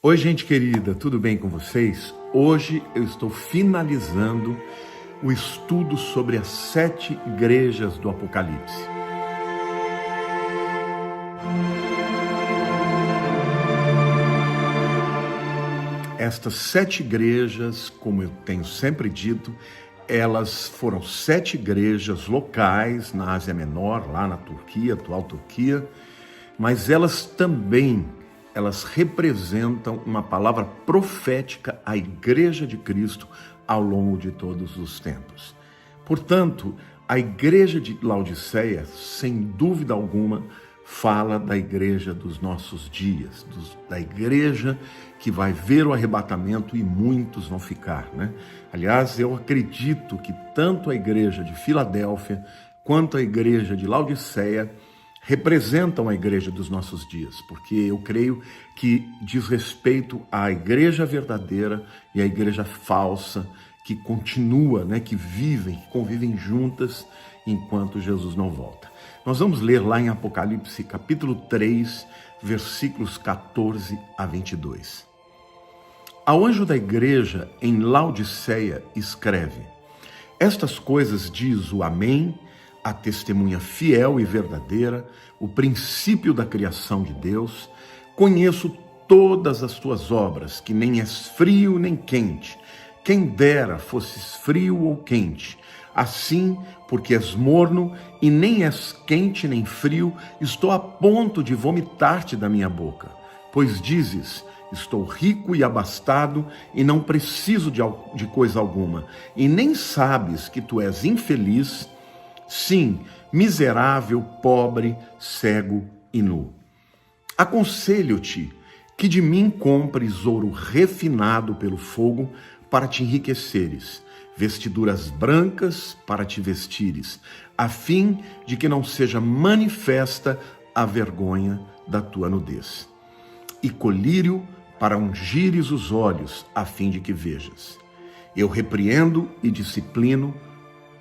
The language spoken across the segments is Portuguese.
Oi, gente querida, tudo bem com vocês? Hoje eu estou finalizando o estudo sobre as 7 igrejas do Apocalipse. Estas 7 igrejas, como eu tenho sempre dito, elas foram 7 igrejas locais na Ásia Menor, lá na Turquia, atual Turquia, mas elas representam uma palavra profética à Igreja de Cristo ao longo de todos os tempos. Portanto, a Igreja de Laodiceia, sem dúvida alguma, fala da igreja dos nossos dias, da igreja que vai ver o arrebatamento e muitos vão ficar, né? Aliás, eu acredito que tanto a igreja de Filadélfia quanto a igreja de Laodiceia representam a igreja dos nossos dias, porque eu creio que diz respeito à igreja verdadeira e à igreja falsa que continua, né, que convivem juntas enquanto Jesus não volta. Nós vamos ler lá em Apocalipse capítulo 3, versículos 14 a 22. Ao anjo da igreja em Laodiceia escreve: estas coisas diz o Amém, a testemunha fiel e verdadeira, o princípio da criação de Deus. Conheço todas as tuas obras, que nem és frio nem quente. Quem dera fosses frio ou quente. Assim, porque és morno e nem és quente nem frio, estou a ponto de vomitar-te da minha boca. Pois dizes: estou rico e abastado e não preciso de coisa alguma, e nem sabes que tu és infeliz, sim, miserável, pobre, cego e nu. Aconselho-te que de mim compres ouro refinado pelo fogo para te enriqueceres, vestiduras brancas para te vestires, a fim de que não seja manifesta a vergonha da tua nudez. E colírio para ungires os olhos, a fim de que vejas. Eu repreendo e disciplino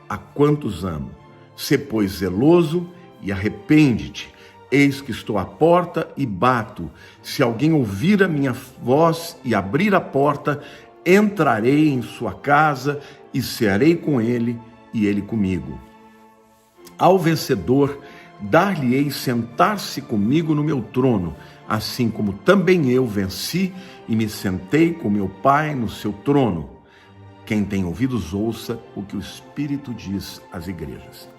a quantos amo. Sê, pois, zeloso e arrepende-te. Eis que estou à porta e bato. Se alguém ouvir a minha voz e abrir a porta, entrarei em sua casa e cearei com ele e ele comigo. Ao vencedor, dar-lhe-ei sentar-se comigo no meu trono, assim como também eu venci e me sentei com meu Pai no seu trono. Quem tem ouvidos, ouça o que o Espírito diz às igrejas.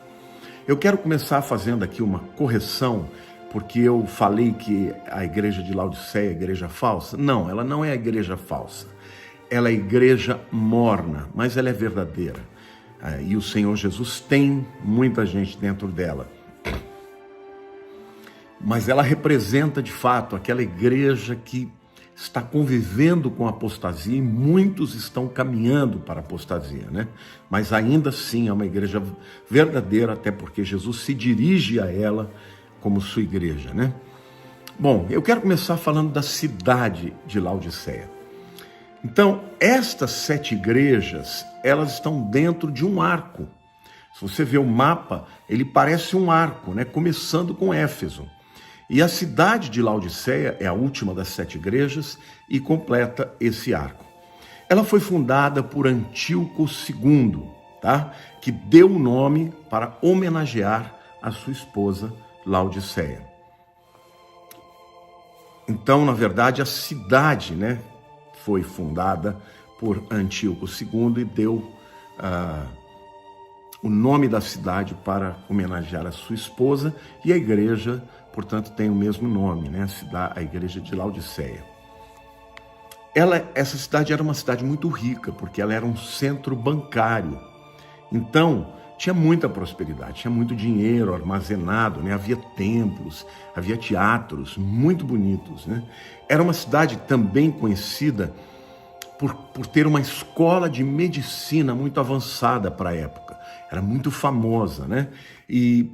Eu quero começar fazendo aqui uma correção, porque eu falei que a igreja de Laodiceia é a igreja falsa. Não, ela não é a igreja falsa. Ela é a igreja morna, mas ela é verdadeira. E o Senhor Jesus tem muita gente dentro dela. Mas ela representa, de fato, aquela igreja que está convivendo com a apostasia e muitos estão caminhando para a apostasia, né? Mas ainda assim é uma igreja verdadeira, até porque Jesus se dirige a ela como sua igreja, né? Bom, eu quero começar falando da cidade de Laodiceia. Então, estas 7 igrejas, elas estão dentro de um arco. Se você vê o mapa, ele parece um arco, né? Começando com Éfeso. E a cidade de Laodiceia é a última das 7 igrejas e completa esse arco. Ela foi fundada por Antíoco II, tá? Que deu o nome para homenagear a sua esposa Laodiceia. Então, na verdade, a cidade, né, foi fundada por Antíoco II e deu o nome da cidade para homenagear a sua esposa, e a igreja, portanto, tem o mesmo nome, né? A igreja de Laodiceia. Essa cidade era uma cidade muito rica, porque ela era um centro bancário. Então, tinha muita prosperidade, tinha muito dinheiro armazenado, né? Havia templos, havia teatros muito bonitos, né? Era uma cidade também conhecida por ter uma escola de medicina muito avançada para a época. Era muito famosa, né? E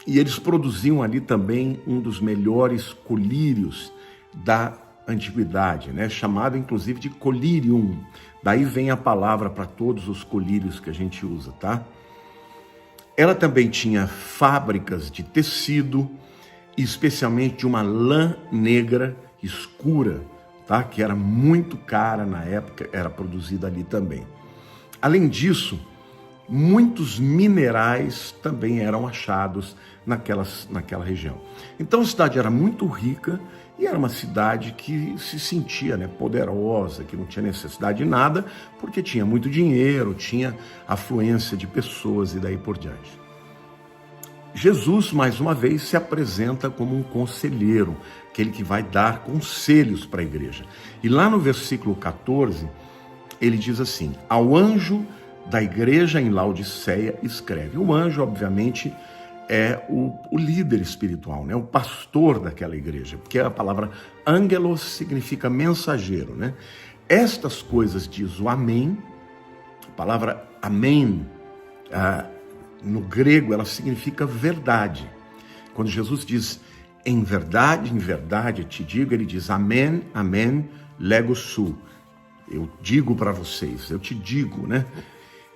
eles produziam ali também um dos melhores colírios da antiguidade, né? Chamado inclusive de colírium. Daí vem a palavra para todos os colírios que a gente usa, tá? Ela também tinha fábricas de tecido, especialmente de uma lã negra escura, tá? Que era muito cara na época, era produzida ali também. Além disso, muitos minerais também eram achados naquela região. Então a cidade era muito rica e era uma cidade que se sentia, né, poderosa, que não tinha necessidade de nada, porque tinha muito dinheiro, tinha afluência de pessoas e daí por diante. Jesus, mais uma vez, se apresenta como um conselheiro, aquele que vai dar conselhos para a igreja. E lá no versículo 14, ele diz assim: ao anjo da igreja em Laodiceia escreve. O anjo, obviamente, é o líder espiritual, né? O pastor daquela igreja, porque a palavra angelos significa mensageiro, né? Estas coisas diz o amém. A palavra amém, no grego, ela significa verdade. Quando Jesus diz em verdade te digo, ele diz amém, amém, lego su. Eu digo para vocês, eu te digo, né?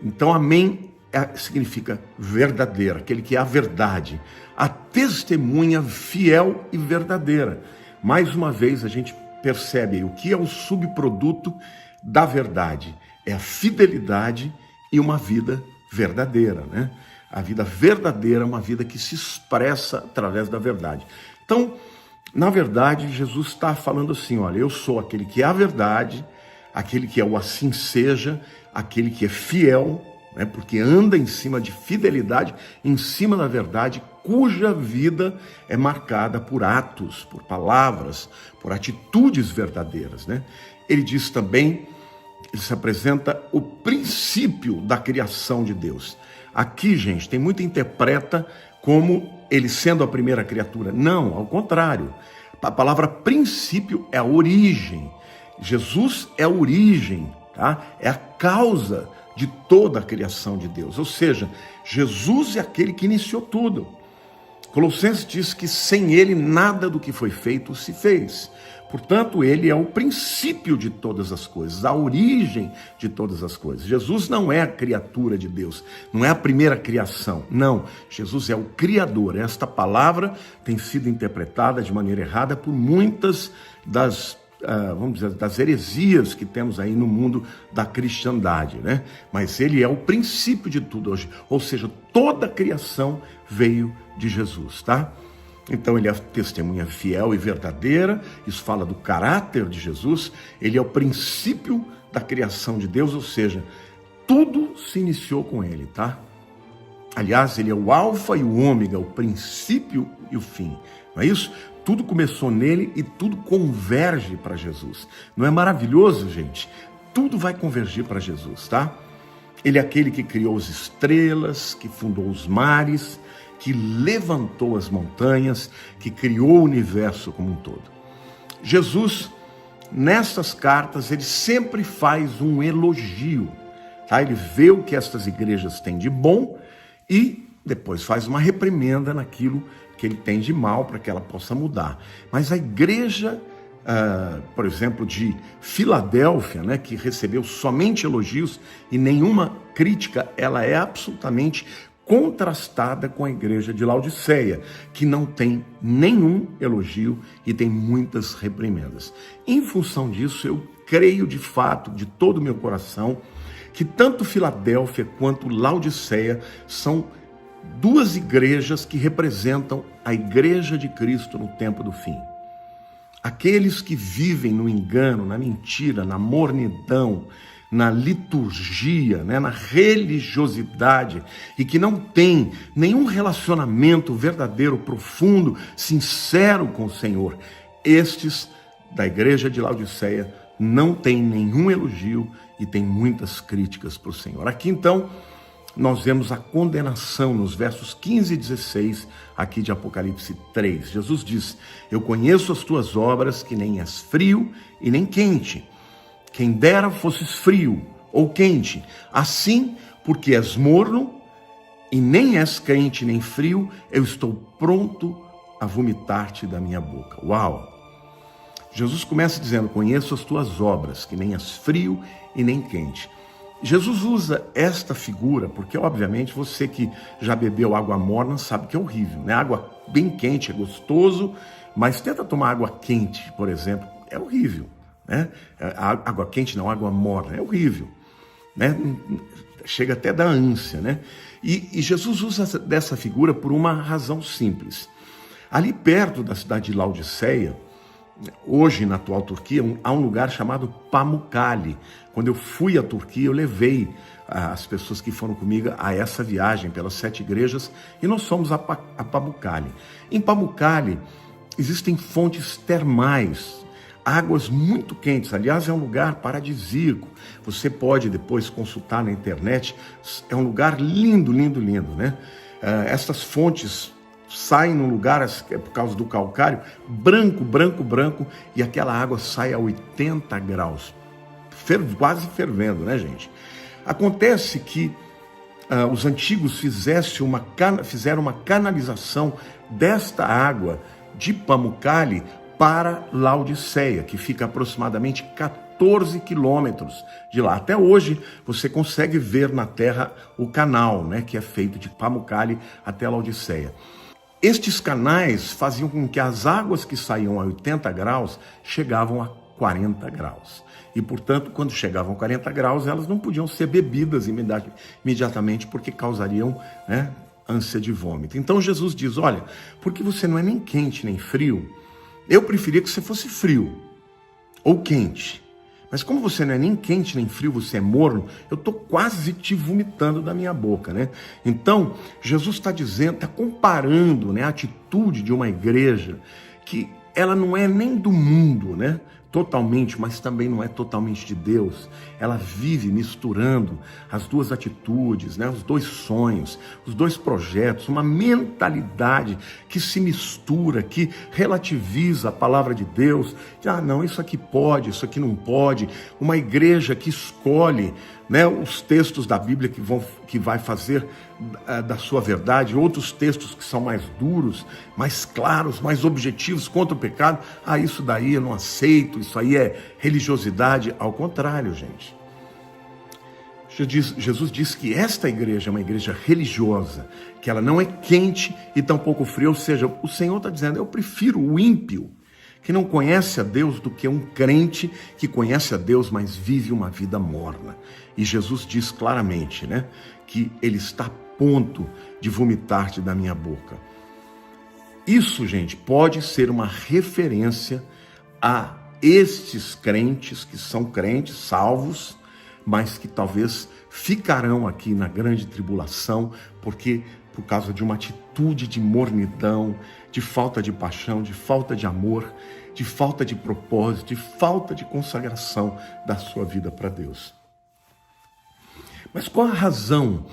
Então, amém significa verdadeira, aquele que é a verdade, a testemunha fiel e verdadeira. Mais uma vez, a gente percebe aí o que é o subproduto da verdade. É a fidelidade e uma vida verdadeira, né? A vida verdadeira é uma vida que se expressa através da verdade. Então, na verdade, Jesus está falando assim, olha, eu sou aquele que é a verdade, aquele que é o assim seja, aquele que é fiel, né, porque anda em cima de fidelidade, em cima da verdade, cuja vida é marcada por atos, por palavras, por atitudes verdadeiras, né? Ele diz também, ele se apresenta o princípio da criação de Deus. Aqui, gente, tem muita interpreta como ele sendo a primeira criatura. Não, ao contrário. A palavra princípio é a origem. Jesus é a origem, tá? É a causa de toda a criação de Deus. Ou seja, Jesus é aquele que iniciou tudo. Colossenses diz que sem ele nada do que foi feito se fez. Portanto, ele é o princípio de todas as coisas, a origem de todas as coisas. Jesus não é a criatura de Deus, não é a primeira criação. Não, Jesus é o Criador. Esta palavra tem sido interpretada de maneira errada por muitas das vamos dizer, das heresias que temos aí no mundo da cristandade, né? Mas ele é o princípio de tudo hoje, ou seja, toda a criação veio de Jesus, tá? Então ele é a testemunha fiel e verdadeira, isso fala do caráter de Jesus, ele é o princípio da criação de Deus, ou seja, tudo se iniciou com ele, tá? Aliás, ele é o alfa e o ômega, o princípio e o fim, não é isso? Tudo começou nele e tudo converge para Jesus. Não é maravilhoso, gente? Tudo vai convergir para Jesus, tá? Ele é aquele que criou as estrelas, que fundou os mares, que levantou as montanhas, que criou o universo como um todo. Jesus, nessas cartas, ele sempre faz um elogio, tá? Ele vê o que estas igrejas têm de bom e depois faz uma reprimenda naquilo que ele tem de mal para que ela possa mudar. Mas a igreja, por exemplo, de Filadélfia, né, que recebeu somente elogios e nenhuma crítica, ela é absolutamente contrastada com a igreja de Laodiceia, que não tem nenhum elogio e tem muitas reprimendas. Em função disso, eu creio de fato, de todo o meu coração, que tanto Filadélfia quanto Laodiceia são duas igrejas que representam a igreja de Cristo no tempo do fim. Aqueles que vivem no engano, na mentira, na mornidão, na liturgia, né, na religiosidade e que não tem nenhum relacionamento verdadeiro, profundo, sincero com o Senhor. Estes da igreja de Laodiceia não têm nenhum elogio e têm muitas críticas para o Senhor. Aqui então nós vemos a condenação nos versos 15 e 16 aqui de Apocalipse 3. Jesus diz: eu conheço as tuas obras, que nem és frio e nem quente. Quem dera fosses frio ou quente. Assim, porque és morno e nem és quente nem frio, eu estou pronto a vomitar-te da minha boca. Uau! Jesus começa dizendo: conheço as tuas obras, que nem és frio e nem quente. Jesus usa esta figura porque, obviamente, você que já bebeu água morna sabe que é horrível, né? Água bem quente é gostoso, mas tenta tomar água quente, por exemplo, é horrível, né? Água quente não, água morna, é horrível, né? Chega até da ânsia, né? E Jesus usa dessa figura por uma razão simples. Ali perto da cidade de Laodiceia, hoje na atual Turquia, há um lugar chamado Pamukkale. Quando eu fui à Turquia, eu levei as pessoas que foram comigo a essa viagem pelas 7 igrejas e nós fomos a Pamukkale. Em Pamukkale existem fontes termais, águas muito quentes. Aliás, é um lugar paradisíaco. Você pode depois consultar na internet. É um lugar lindo, lindo, lindo, né? Essas fontes saem num lugar, por causa do calcário, branco, branco, branco, e aquela água sai a 80 graus, quase fervendo, né, gente? Acontece que os antigos fizeram uma canalização desta água de Pamukkale para Laodiceia, que fica aproximadamente 14 quilômetros de lá. Até hoje você consegue ver na terra o canal, né, que é feito de Pamukkale até Laodiceia. Estes canais faziam com que as águas que saíam a 80 graus chegavam a 40 graus. E, portanto, quando chegavam a 40 graus, elas não podiam ser bebidas imediatamente, porque causariam, né, ânsia de vômito. Então Jesus diz, olha, porque você não é nem quente nem frio, eu preferia que você fosse frio ou quente. Mas como você não é nem quente nem frio, você é morno, eu estou quase te vomitando da minha boca, né? Então, Jesus está dizendo, está comparando, né, a atitude de uma igreja que ela não é nem do mundo, né? Totalmente, mas também não é totalmente de Deus. Ela vive misturando as duas atitudes, né? Os dois sonhos, os dois projetos, uma mentalidade que se mistura, que relativiza a palavra de Deus. Não, isso aqui pode, isso aqui não pode. Uma igreja que escolhe, né, os textos da Bíblia que vai fazer da sua verdade, outros textos que são mais duros, mais claros, mais objetivos contra o pecado. Isso daí eu não aceito, isso aí é religiosidade. Ao contrário, gente. Jesus diz que esta igreja é uma igreja religiosa, que ela não é quente e tampouco fria, ou seja, o Senhor está dizendo, eu prefiro o ímpio, que não conhece a Deus, do que um crente que conhece a Deus, mas vive uma vida morna. E Jesus diz claramente, né, que ele está a ponto de vomitar-te da minha boca. Isso, gente, pode ser uma referência a estes crentes que são crentes, salvos, mas que talvez ficarão aqui na grande tribulação, porque por causa de uma atitude de mornidão, de falta de paixão, de falta de amor, de falta de propósito, de falta de consagração da sua vida para Deus. Mas qual a razão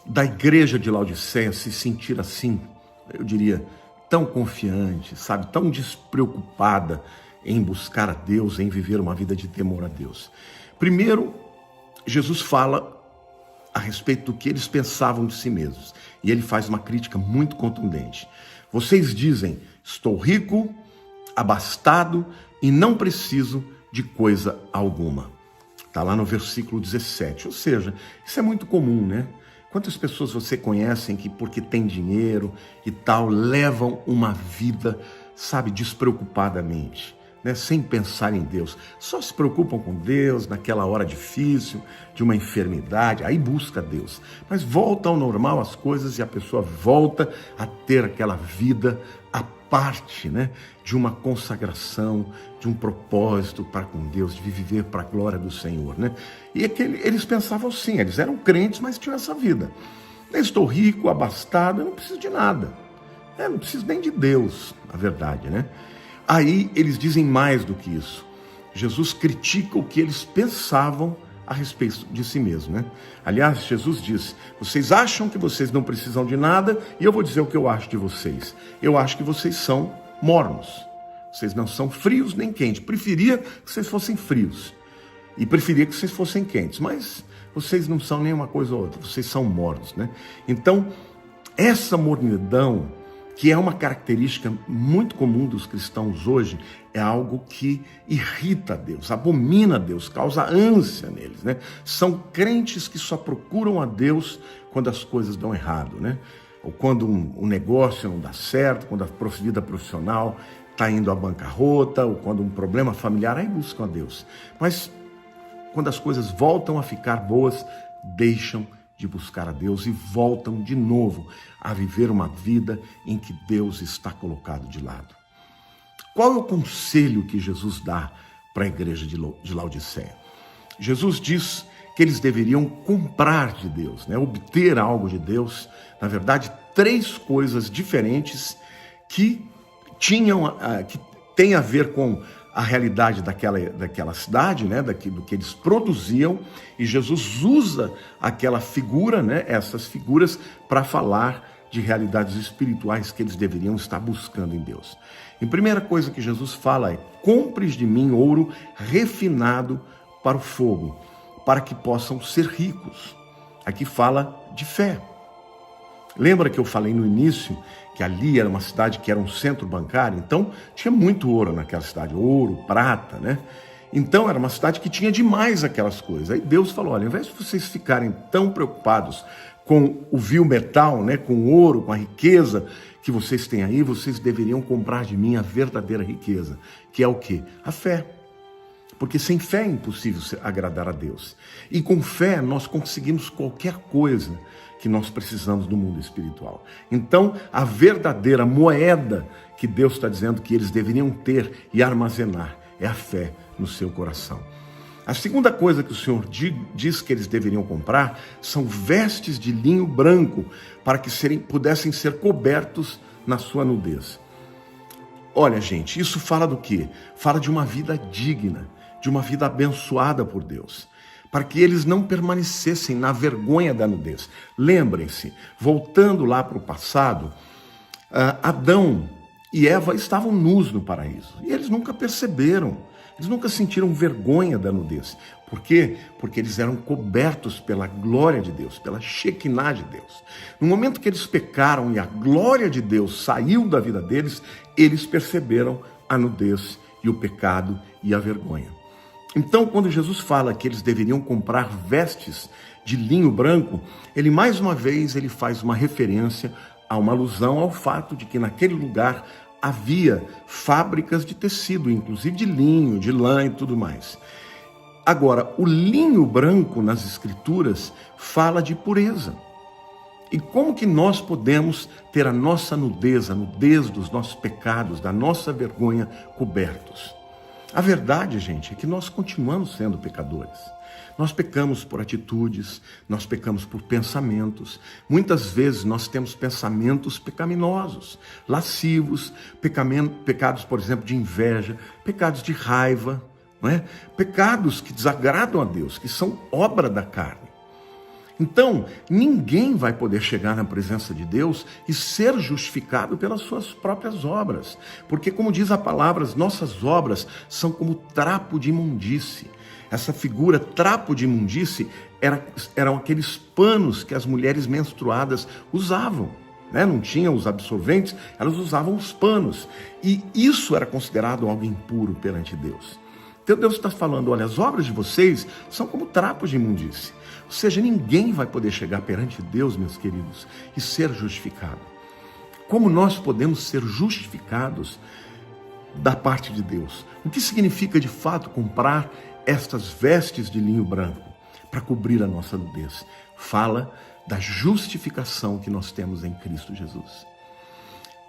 da igreja de Laodiceia se sentir assim, eu diria, tão confiante, sabe, tão despreocupada em buscar a Deus, em viver uma vida de temor a Deus? Primeiro, Jesus fala a respeito do que eles pensavam de si mesmos. E ele faz uma crítica muito contundente. Vocês dizem, estou rico, abastado e não preciso de coisa alguma. Está lá no versículo 17. Ou seja, isso é muito comum, né? Quantas pessoas você conhecem que porque tem dinheiro e tal, levam uma vida, sabe, despreocupadamente, né? Sem pensar em Deus. Só se preocupam com Deus naquela hora difícil, de uma enfermidade, aí busca Deus. Mas volta ao normal as coisas e a pessoa volta a ter aquela vida à parte, né? De uma consagração, de um propósito para com Deus, de viver para a glória do Senhor, né? E eles pensavam assim, eles eram crentes, mas tinham essa vida. Eu estou rico, abastado, eu não preciso de nada. Eu não preciso nem de Deus, na verdade, né? Aí eles dizem mais do que isso. Jesus critica o que eles pensavam a respeito de si mesmo, né? Aliás, Jesus diz, vocês acham que vocês não precisam de nada, e eu vou dizer o que eu acho de vocês. Eu acho que vocês são mornos. Vocês não são frios nem quentes. Preferia que vocês fossem frios. E preferia que vocês fossem quentes. Mas vocês não são nem uma coisa ou outra. Vocês são mornos, né? Então, essa mornidão, que é uma característica muito comum dos cristãos hoje, é algo que irrita a Deus, abomina a Deus, causa ânsia neles, né? São crentes que só procuram a Deus quando as coisas dão errado, né? Ou quando um negócio não dá certo, quando a vida profissional está indo à bancarrota, ou quando um problema familiar, aí buscam a Deus. Mas quando as coisas voltam a ficar boas, deixam de buscar a Deus e voltam de novo a viver uma vida em que Deus está colocado de lado. Qual é o conselho que Jesus dá para a igreja de Laodiceia? Jesus diz que eles deveriam comprar de Deus, obter algo de Deus. Na verdade, 3 coisas diferentes que têm a ver com a realidade daquela cidade, do que eles produziam, e Jesus usa aquela figura, essas figuras, para falar de realidades espirituais que eles deveriam estar buscando em Deus. A primeira coisa que Jesus fala é: compres de mim ouro refinado para o fogo, para que possam ser ricos. Aqui fala de fé. Lembra que eu falei no início que ali era uma cidade que era um centro bancário? Então tinha muito ouro naquela cidade, ouro, prata, Então era uma cidade que tinha demais aquelas coisas. Aí Deus falou: olha, ao invés de vocês ficarem tão preocupados com o vil metal, com o ouro, com a riqueza que vocês têm aí, vocês deveriam comprar de mim a verdadeira riqueza, que é o quê? A fé. Porque sem fé é impossível agradar a Deus. E com fé nós conseguimos qualquer coisa que nós precisamos do mundo espiritual. Então, a verdadeira moeda que Deus está dizendo que eles deveriam ter e armazenar é a fé no seu coração. A segunda coisa que o Senhor diz que eles deveriam comprar são vestes de linho branco, para que pudessem ser cobertos na sua nudez. Olha, gente, isso fala do quê? Fala de uma vida digna, de uma vida abençoada por Deus, para que eles não permanecessem na vergonha da nudez. Lembrem-se, voltando lá para o passado, Adão e Eva estavam nus no paraíso, e eles nunca perceberam. Eles nunca sentiram vergonha da nudez. Por quê? Porque eles eram cobertos pela glória de Deus, pela Shekinah de Deus. No momento que eles pecaram e a glória de Deus saiu da vida deles, eles perceberam a nudez e o pecado e a vergonha. Então, quando Jesus fala que eles deveriam comprar vestes de linho branco, ele mais uma vez faz uma referência a uma alusão ao fato de que naquele lugar havia fábricas de tecido, inclusive de linho, de lã e tudo mais. Agora, o linho branco nas Escrituras fala de pureza. E como que nós podemos ter a nossa nudez, a nudez dos nossos pecados, da nossa vergonha cobertos? A verdade, gente, é que nós continuamos sendo pecadores. Nós pecamos por atitudes, nós pecamos por pensamentos. Muitas vezes nós temos pensamentos pecaminosos, lascivos, pecados, por exemplo, de inveja, pecados de raiva, pecados que desagradam a Deus, que são obra da carne. Então, ninguém vai poder chegar na presença de Deus e ser justificado pelas suas próprias obras. Porque, como diz a palavra, as nossas obras são como trapo de imundície. Essa figura, trapo de imundície, eram aqueles panos que as mulheres menstruadas usavam. Não tinham os absorventes, elas usavam os panos. E isso era considerado algo impuro perante Deus. Então Deus está falando: olha, as obras de vocês são como trapos de imundície. Ou seja, ninguém vai poder chegar perante Deus, meus queridos, e ser justificado. Como nós podemos ser justificados da parte de Deus? O que significa de fato comprar estas vestes de linho branco para cobrir a nossa nudez? Fala da justificação que nós temos em Cristo Jesus.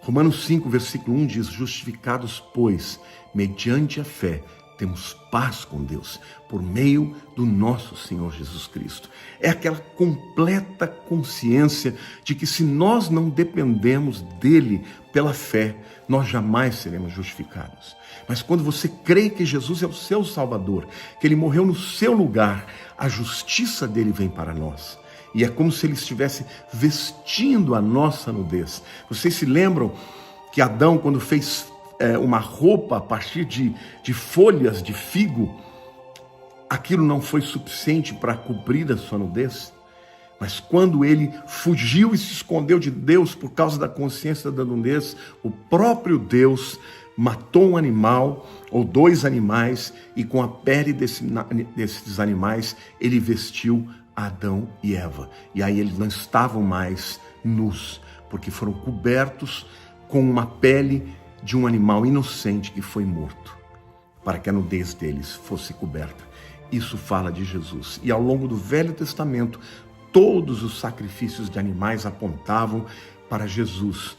Romanos 5, versículo 1 diz: justificados, pois, mediante a fé, temos paz com Deus, por meio do nosso Senhor Jesus Cristo. É aquela completa consciência de que se nós não dependemos dele pela fé, nós jamais seremos justificados. Mas quando você crê que Jesus é o seu Salvador, que ele morreu no seu lugar, a justiça dele vem para nós. E é como se ele estivesse vestindo a nossa nudez. Vocês se lembram que Adão, quando fez uma roupa a partir de folhas de figo, aquilo não foi suficiente para cobrir a sua nudez? Mas quando ele fugiu e se escondeu de Deus por causa da consciência da nudez, o próprio Deus matou um animal ou 2 animais e com a pele desses animais ele vestiu Adão e Eva. E aí eles não estavam mais nus, porque foram cobertos com uma pele de um animal inocente que foi morto, para que a nudez deles fosse coberta. Isso fala de Jesus. E ao longo do Velho Testamento, todos os sacrifícios de animais apontavam para Jesus.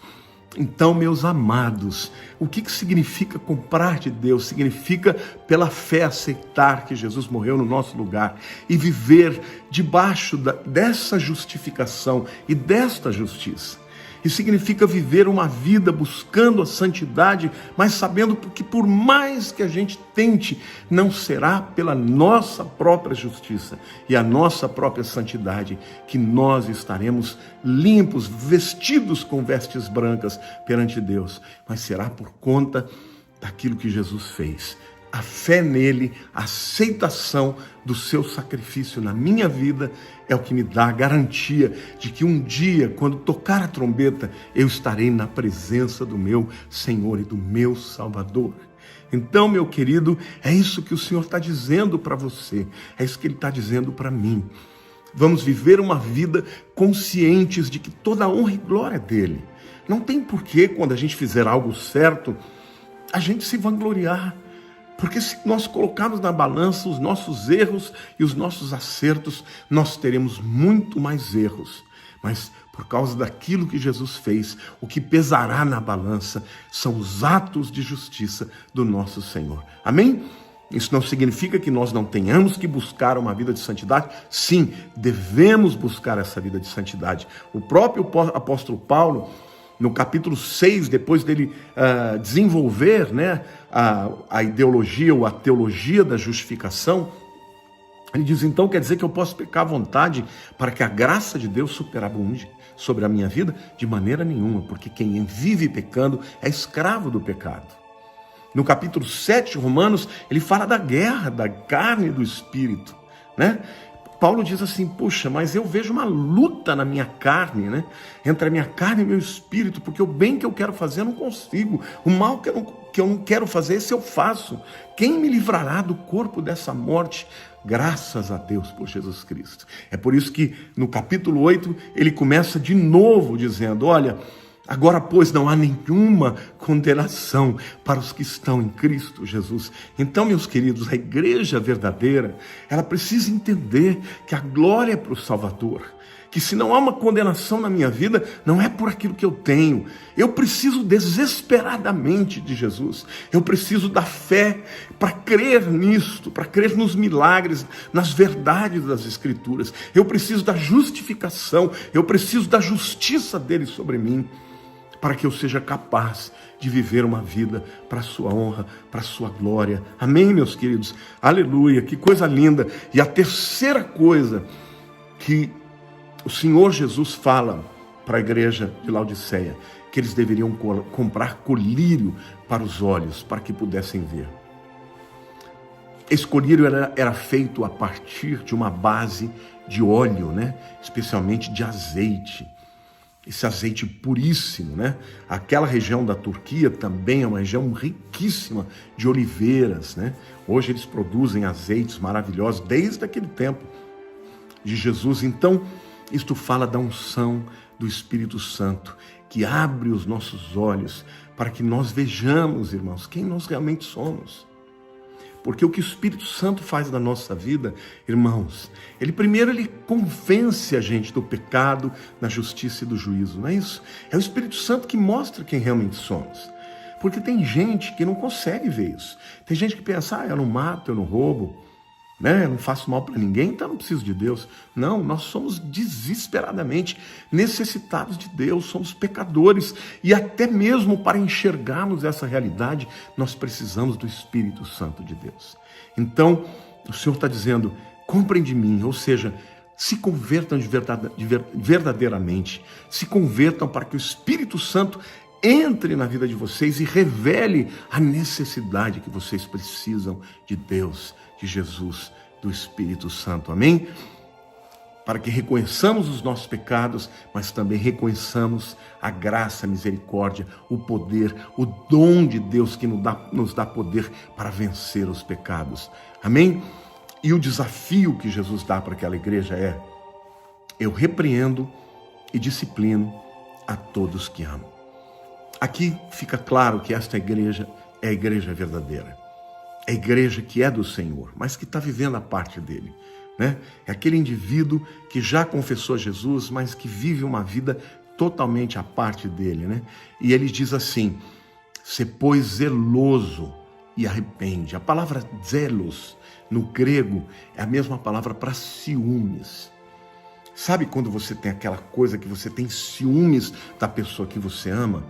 Então, meus amados, o que significa comprar de Deus? Significa, pela fé, aceitar que Jesus morreu no nosso lugar e viver debaixo dessa justificação e desta justiça. E significa viver uma vida buscando a santidade, mas sabendo que por mais que a gente tente, não será pela nossa própria justiça e a nossa própria santidade que nós estaremos limpos, vestidos com vestes brancas perante Deus, mas será por conta daquilo que Jesus fez. A fé nele, a aceitação do seu sacrifício na minha vida é o que me dá a garantia de que um dia, quando tocar a trombeta, eu estarei na presença do meu Senhor e do meu Salvador. Então, meu querido, é isso que o Senhor está dizendo para você, é isso que Ele está dizendo para mim. Vamos viver uma vida conscientes de que toda a honra e glória é dele. Não tem porquê, quando a gente fizer algo certo, a gente se vangloriar. Porque se nós colocarmos na balança os nossos erros e os nossos acertos, nós teremos muito mais erros. Mas por causa daquilo que Jesus fez, o que pesará na balança são os atos de justiça do nosso Senhor. Amém? Isso não significa que nós não tenhamos que buscar uma vida de santidade. Sim, devemos buscar essa vida de santidade. O próprio apóstolo Paulo, no capítulo 6, depois dele desenvolver, a ideologia ou a teologia da justificação, ele diz, então quer dizer que eu posso pecar à vontade para que a graça de Deus superabunde sobre a minha vida? De maneira nenhuma, porque quem vive pecando é escravo do pecado. No capítulo 7, Romanos, ele fala da guerra da carne e do espírito, né? Paulo diz assim, puxa, mas eu vejo uma luta na minha carne, entre a minha carne e o meu espírito, porque o bem que eu quero fazer eu não consigo, o mal que eu não quero fazer, esse eu faço. Quem me livrará do corpo dessa morte? Graças a Deus por Jesus Cristo. É por isso que no capítulo 8 ele começa de novo dizendo, olha, agora, pois, não há nenhuma condenação para os que estão em Cristo Jesus. Então, meus queridos, a igreja verdadeira, ela precisa entender que a glória é para o Salvador. Que se não há uma condenação na minha vida, não é por aquilo que eu tenho. Eu preciso desesperadamente de Jesus. Eu preciso da fé para crer nisto, para crer nos milagres, nas verdades das Escrituras. Eu preciso da justificação, eu preciso da justiça dele sobre mim, para que eu seja capaz de viver uma vida para a sua honra, para a sua glória. Amém, meus queridos? Aleluia, que coisa linda. E a terceira coisa que o Senhor Jesus fala para a igreja de Laodiceia, que eles deveriam comprar colírio para os olhos, para que pudessem ver. Esse colírio era feito a partir de uma base de óleo, especialmente de azeite. Esse azeite puríssimo, Aquela região da Turquia também é uma região riquíssima de oliveiras, Hoje eles produzem azeites maravilhosos desde aquele tempo de Jesus. Então, isto fala da unção do Espírito Santo, que abre os nossos olhos para que nós vejamos, irmãos, quem nós realmente somos. Porque o que o Espírito Santo faz na nossa vida, irmãos, ele convence a gente do pecado, da justiça e do juízo, não é isso? É o Espírito Santo que mostra quem realmente somos. Porque tem gente que não consegue ver isso. Tem gente que pensa, eu não mato, eu não roubo, eu não faço mal para ninguém, então eu não preciso de Deus. Não, nós somos desesperadamente necessitados de Deus, somos pecadores. E até mesmo para enxergarmos essa realidade, nós precisamos do Espírito Santo de Deus. Então, o Senhor está dizendo, comprem de mim, ou seja, se convertam verdadeiramente, se convertam para que o Espírito Santo entre na vida de vocês e revele a necessidade que vocês precisam de Deus, de Jesus, do Espírito Santo. Amém? Para que reconheçamos os nossos pecados, mas também reconheçamos a graça, a misericórdia, o poder, o dom de Deus que nos dá poder para vencer os pecados. Amém? E o desafio que Jesus dá para aquela igreja é: eu repreendo e disciplino a todos que amo. Aqui fica claro que esta igreja é a igreja verdadeira. É a igreja que é do Senhor, mas que está vivendo a parte dele, né? É aquele indivíduo que já confessou Jesus, mas que vive uma vida totalmente à parte dele, né? E ele diz assim: "Se pois zeloso e arrepende". A palavra zelos no grego é a mesma palavra para ciúmes. Sabe quando você tem aquela coisa que você tem ciúmes da pessoa que você ama?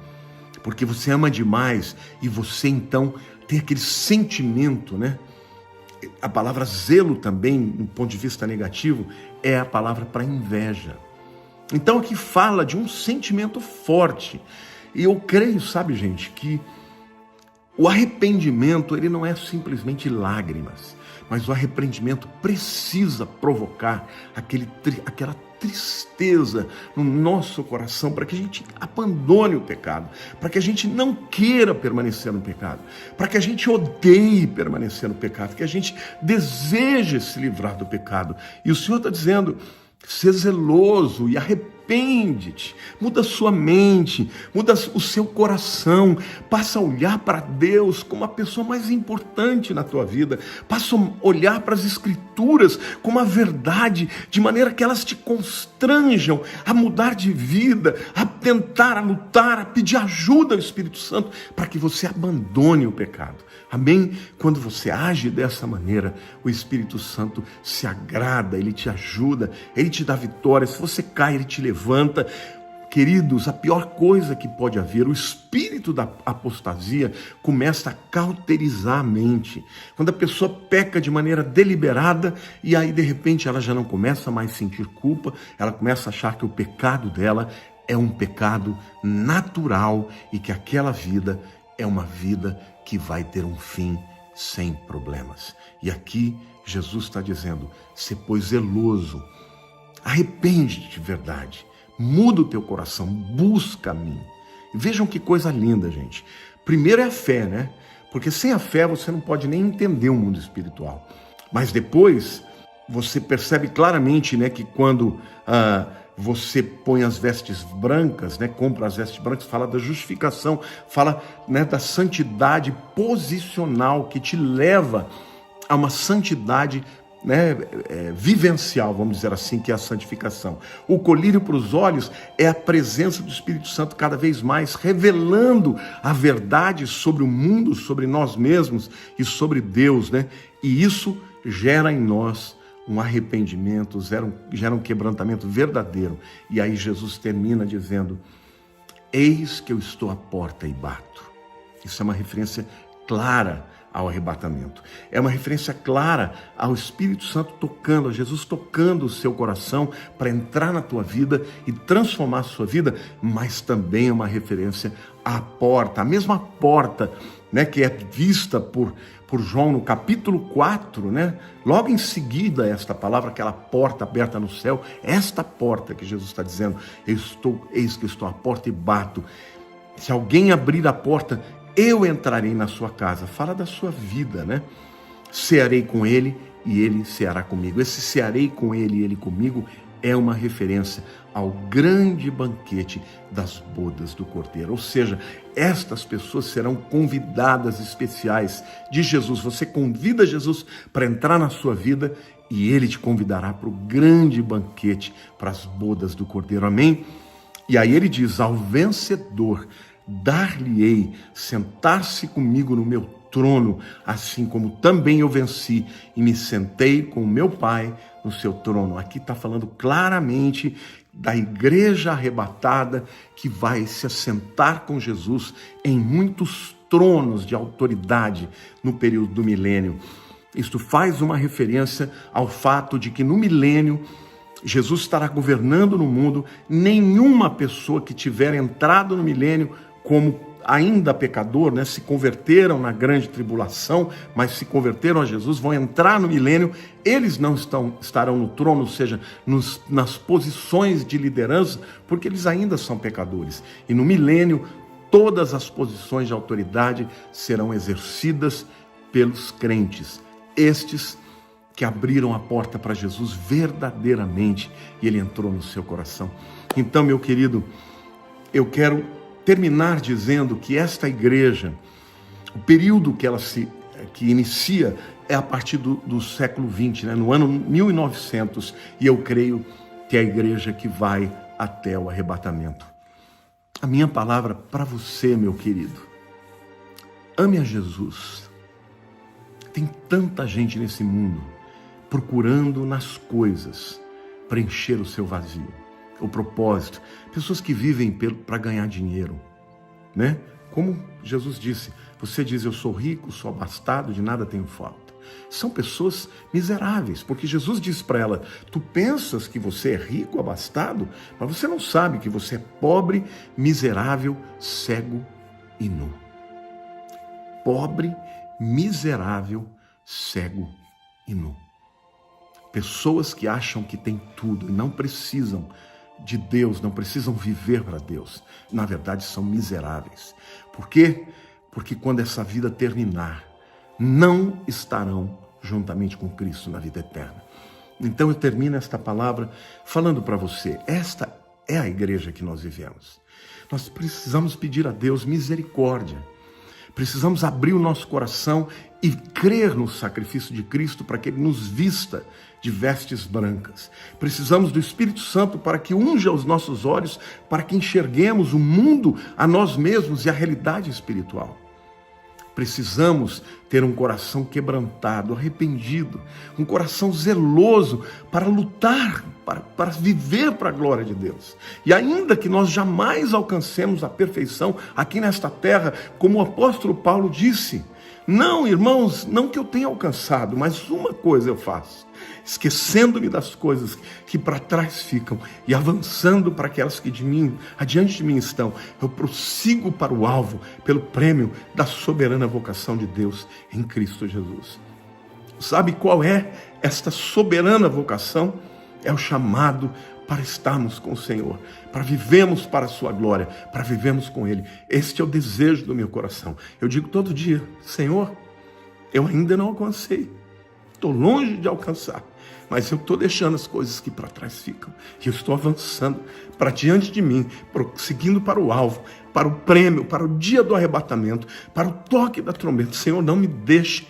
Porque você ama demais e você então tem aquele sentimento, né? A palavra zelo também, do ponto de vista negativo, é a palavra para inveja. Então aqui fala de um sentimento forte. E eu creio, sabe, gente, que o arrependimento, ele não é simplesmente lágrimas, mas o arrependimento precisa provocar aquela tristeza no nosso coração, para que a gente abandone o pecado, para que a gente não queira permanecer no pecado, para que a gente odeie permanecer no pecado, que a gente deseje se livrar do pecado. E o Senhor está dizendo: ser zeloso e arrepende-te, muda sua mente, muda o seu coração, passa a olhar para Deus como a pessoa mais importante na tua vida, passa a olhar para as Escrituras como a verdade, de maneira que elas te constranjam a mudar de vida, a tentar, a lutar, a pedir ajuda ao Espírito Santo para que você abandone o pecado. Amém? Quando você age dessa maneira, o Espírito Santo se agrada, ele te ajuda, ele te dá vitória. Se você cai, ele te levanta. Queridos, a pior coisa que pode haver, o espírito da apostasia começa a cauterizar a mente. Quando a pessoa peca de maneira deliberada e aí de repente ela já não começa mais a sentir culpa, ela começa a achar que o pecado dela é um pecado natural e que aquela vida é uma vida que vai ter um fim sem problemas. E aqui Jesus está dizendo: se pois zeloso, arrepende-te de verdade, muda o teu coração, busca a mim. Vejam que coisa linda, gente. Primeiro é a fé, né? Porque sem a fé você não pode nem entender o mundo espiritual. Mas depois você percebe claramente, né, que quando você põe as vestes brancas, né, compra as vestes brancas, fala da justificação, fala, né, da santidade posicional que te leva a uma santidade, né, vivencial, vamos dizer assim, que é a santificação. O colírio para os olhos é a presença do Espírito Santo cada vez mais revelando a verdade sobre o mundo, sobre nós mesmos e sobre Deus, né? E isso gera em nós um arrependimento, gera um quebrantamento verdadeiro. E aí Jesus termina dizendo: eis que eu estou à porta e bato. Isso é uma referência clara ao arrebatamento. É uma referência clara ao Espírito Santo tocando, a Jesus tocando o seu coração para entrar na tua vida e transformar a sua vida, mas também é uma referência à porta, a mesma porta, né, que é vista por João no capítulo 4, né? Logo em seguida esta palavra, aquela porta aberta no céu, esta porta que Jesus está dizendo: eis que eu estou à porta e bato. Se alguém abrir a porta, eu entrarei na sua casa. Fala da sua vida, né? Cearei com ele e ele ceará comigo. Esse cearei com ele e ele comigo é uma referência ao grande banquete das bodas do Cordeiro. Ou seja, estas pessoas serão convidadas especiais de Jesus. Você convida Jesus para entrar na sua vida e ele te convidará para o grande banquete, para as bodas do Cordeiro. Amém? E aí ele diz: ao vencedor dar-lhe-ei sentar-se comigo no meu trono, assim como também eu venci e me sentei com o meu Pai no seu trono. Aqui está falando claramente da igreja arrebatada que vai se assentar com Jesus em muitos tronos de autoridade no período do milênio. Isto faz uma referência ao fato de que no milênio Jesus estará governando no mundo. Nenhuma pessoa que tiver entrado no milênio como ainda pecador, né, se converteram na grande tribulação, mas se converteram a Jesus, vão entrar no milênio, eles não estarão no trono, ou seja, nas posições de liderança, porque eles ainda são pecadores. E no milênio, todas as posições de autoridade serão exercidas pelos crentes, estes que abriram a porta para Jesus verdadeiramente, e ele entrou no seu coração. Então, meu querido, eu quero terminar dizendo que esta igreja, o período que inicia é a partir do século XX, né? No ano 1900, e eu creio que é a igreja que vai até o arrebatamento. A minha palavra para você, meu querido, ame a Jesus. Tem tanta gente nesse mundo procurando nas coisas preencher o seu vazio, o propósito. Pessoas que vivem para ganhar dinheiro, né? Como Jesus disse, você diz, eu sou rico, sou abastado, de nada tenho falta. São pessoas miseráveis, porque Jesus disse para ela, tu pensas que você é rico, abastado, mas você não sabe que você é pobre, miserável, cego e nu. Pobre, miserável, cego e nu. Pessoas que acham que têm tudo e não precisam de Deus, não precisam viver para Deus. Na verdade, são miseráveis. Por quê? Porque quando essa vida terminar, não estarão juntamente com Cristo na vida eterna. Então eu termino esta palavra falando para você, esta é a igreja que nós vivemos. Nós precisamos pedir a Deus misericórdia. Precisamos abrir o nosso coração e crer no sacrifício de Cristo para que Ele nos vista de vestes brancas. Precisamos do Espírito Santo para que unja os nossos olhos, para que enxerguemos o mundo, a nós mesmos e a realidade espiritual. Precisamos ter um coração quebrantado, arrependido, um coração zeloso para lutar, para viver para a glória de Deus. E ainda que nós jamais alcancemos a perfeição aqui nesta terra, como o apóstolo Paulo disse, não, irmãos, não que eu tenha alcançado, mas uma coisa eu faço, esquecendo-me das coisas que para trás ficam e avançando para aquelas que adiante de mim estão, eu prossigo para o alvo, pelo prêmio da soberana vocação de Deus em Cristo Jesus. Sabe qual é esta soberana vocação? É o chamado para estarmos com o Senhor, para vivermos para a sua glória, para vivermos com Ele. Este é o desejo do meu coração. Eu digo todo dia, Senhor, eu ainda não alcancei, estou longe de alcançar, mas eu estou deixando as coisas que para trás ficam, e eu estou avançando para diante de mim, seguindo para o alvo, para o prêmio, para o dia do arrebatamento, para o toque da trombeta. Senhor, não me deixe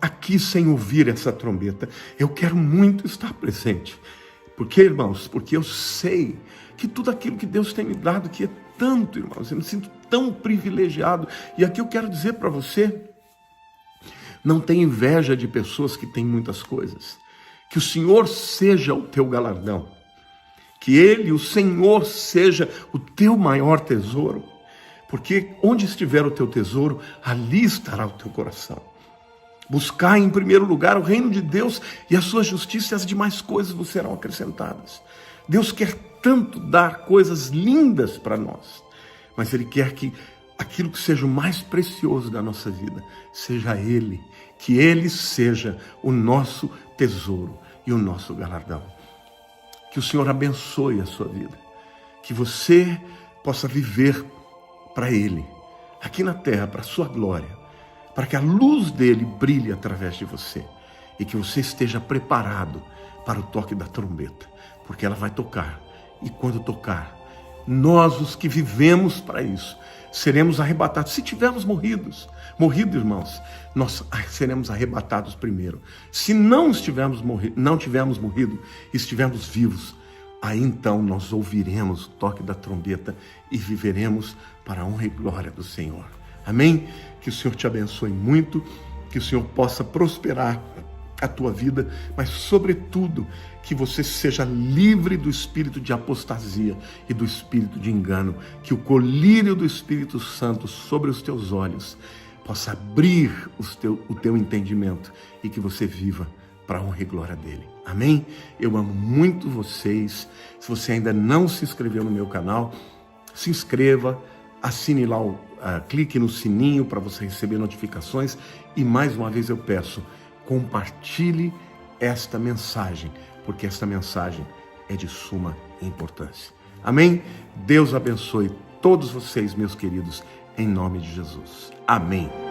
aqui sem ouvir essa trombeta. Eu quero muito estar presente. Por quê, irmãos? Porque eu sei que tudo aquilo que Deus tem me dado, que é tanto, irmãos, eu me sinto tão privilegiado. E aqui eu quero dizer para você, não tenha inveja de pessoas que têm muitas coisas. Que o Senhor seja o teu galardão. Que Ele, o Senhor, seja o teu maior tesouro. Porque onde estiver o teu tesouro, ali estará o teu coração. Buscar em primeiro lugar o reino de Deus e a sua justiça, e as demais coisas vos serão acrescentadas. Deus quer tanto dar coisas lindas para nós, mas Ele quer que aquilo que seja o mais precioso da nossa vida seja Ele, que Ele seja o nosso tesouro e o nosso galardão. Que o Senhor abençoe a sua vida, que você possa viver para Ele, aqui na terra, para a sua glória, para que a luz dele brilhe através de você e que você esteja preparado para o toque da trombeta, porque ela vai tocar, e quando tocar, nós, os que vivemos para isso, seremos arrebatados. Se tivermos morrido, irmãos, nós seremos arrebatados primeiro. Se não tivermos morrido, estivermos vivos, aí então nós ouviremos o toque da trombeta e viveremos para a honra e glória do Senhor. Amém? Que o Senhor te abençoe muito, que o Senhor possa prosperar a tua vida, mas sobretudo que você seja livre do espírito de apostasia e do espírito de engano, que o colírio do Espírito Santo sobre os teus olhos possa abrir o teu entendimento e que você viva para a honra e glória dele. Amém? Eu amo muito vocês. Se você ainda não se inscreveu no meu canal, se inscreva, assine lá, clique no sininho para você receber notificações e mais uma vez eu peço, compartilhe esta mensagem, porque esta mensagem é de suma importância. Amém? Deus abençoe todos vocês, meus queridos, em nome de Jesus. Amém.